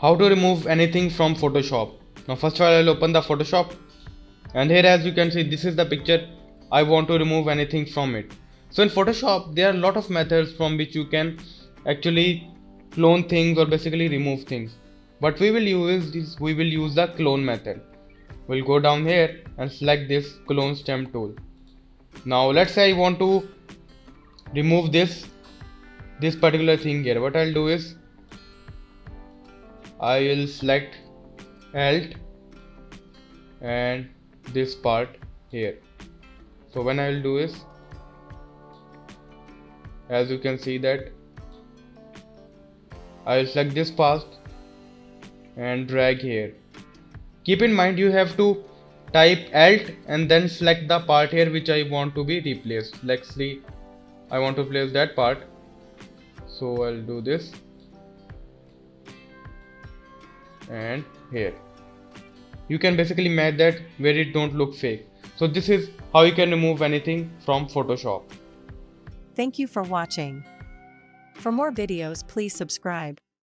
How to remove anything from Photoshop. Now first of all, I'll open the Photoshop, and here as you can see, this is the picture. I want to remove anything from it. So in Photoshop there are a lot of methods from which you can actually clone things or basically remove things. What we will use is we will use the clone method. We'll go down here and select this clone stem tool. Now let's say I want to remove this particular thing here. What I'll do is I will select Alt and this part here. So when I will do is, as you can see that I will select this part and drag here. Keep in mind you have to type Alt and then select the part here which I want to be replaced. Let's see, I want to place that part, so I'll do this and here. You can basically match that where it don't look fake. So this is how you can remove anything from Photoshop. Thank you for watching. For more videos, please subscribe.